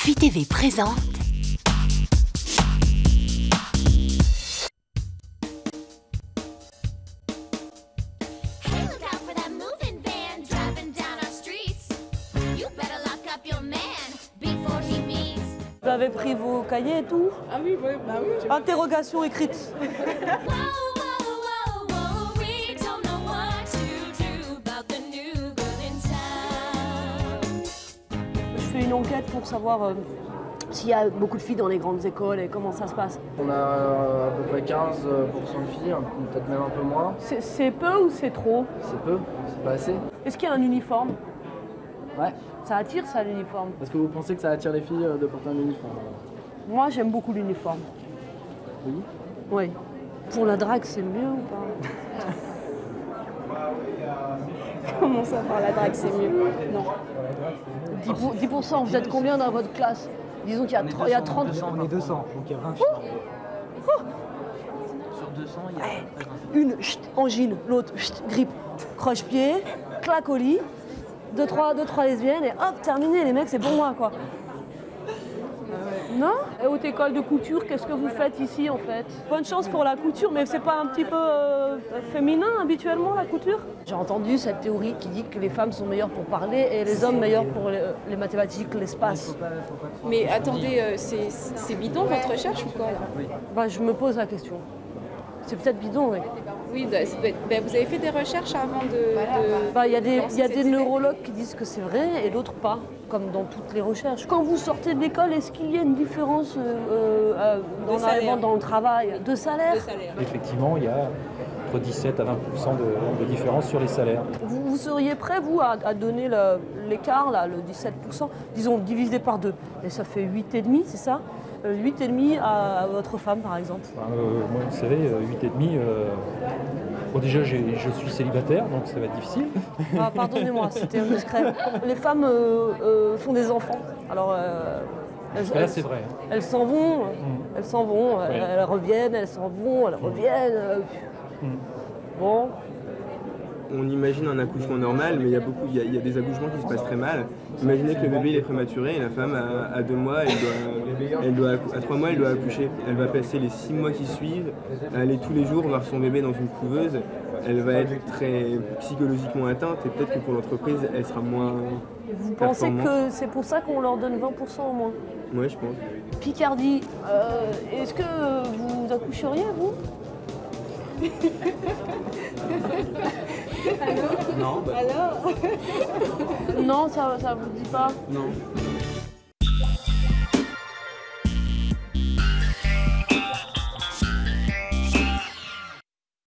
Fuit TV présente Hey, look out for that moving van driving down our streets. You better lock up your man before he meets. Vous avez pris vos cahiers et tout? Ah oui, oui, bah oui. Interrogation écrite. Whoa, whoa, whoa, whoa, we don't know what to do about the new girl in town. Je fais une enquête pour savoir s'il y a beaucoup de filles dans les grandes écoles et comment ça se passe. On a à peu près 15% de filles, peut-être même un peu moins. C'est peu ou c'est trop? C'est peu, c'est pas assez. Est-ce qu'il y a un uniforme? Ouais. Ça attire ça l'uniforme? Est-ce que vous pensez que ça attire les filles de porter un uniforme? Moi j'aime beaucoup l'uniforme. Oui. Oui. Pour la drague c'est mieux ou pas? Comment ça, par la drague, c'est mieux? Non. 10%, vous êtes combien dans votre classe? Disons qu'il y a 30. On est 200, donc il y a 20 filles. Sur 200, il y a... Une, angine, l'autre, grippe, croche-pied, claque au lit, 2-3 lesbiennes et hop, terminé, les mecs, c'est pour moi, quoi. Non? Et haute école de couture, qu'est-ce que vous faites ici, en fait? Bonne chance pour la couture, mais c'est pas un petit peu féminin, habituellement, la couture? J'ai entendu cette théorie qui dit que les femmes sont meilleures pour parler et les hommes meilleurs pour les mathématiques, l'espace. Mais attendez, c'est bidon votre recherche ou quoi là? Bah, je me pose la question. C'est peut-être bidon, oui. Oui, bah, vous avez fait des recherches avant de... Bah, il y a des cette idée. neurologues qui disent que c'est vrai et d'autres pas, comme dans toutes les recherches. Quand vous sortez de l'école, est-ce qu'il y a une différence en salaire. arrivant dans le travail de salaire? Effectivement, il y a entre 17 à 20% de différence sur les salaires. Vous seriez prêt, vous, à donner l'écart, là, le 17%, disons divisé par 2, et ça fait 8,5, c'est ça? 8,5 à votre femme, par exemple. Moi, vous savez, 8,5, bon, déjà, je suis célibataire, donc ça va être difficile. Ah, pardonnez-moi, c'était indiscret. Les femmes font des enfants, alors... Là, c'est vrai. Elles s'en vont, elles reviennent, elles s'en vont, elles reviennent. Bon, On imagine un accouchement normal, mais il y a des accouchements qui se passent très mal. Imaginez que le bébé il est prématuré et la femme à 2 mois, à 3 mois, elle doit accoucher. Elle va passer les 6 mois qui suivent, aller tous les jours voir son bébé dans une couveuse. Elle va être très psychologiquement atteinte et peut-être que pour l'entreprise, elle sera moins vous pensez performante. que c'est pour ça qu'on leur donne 20% au moins? Ouais, je pense. Picardie, est-ce que vous accoucheriez, vous? Non, bah, Non, ça vous dit pas? Non.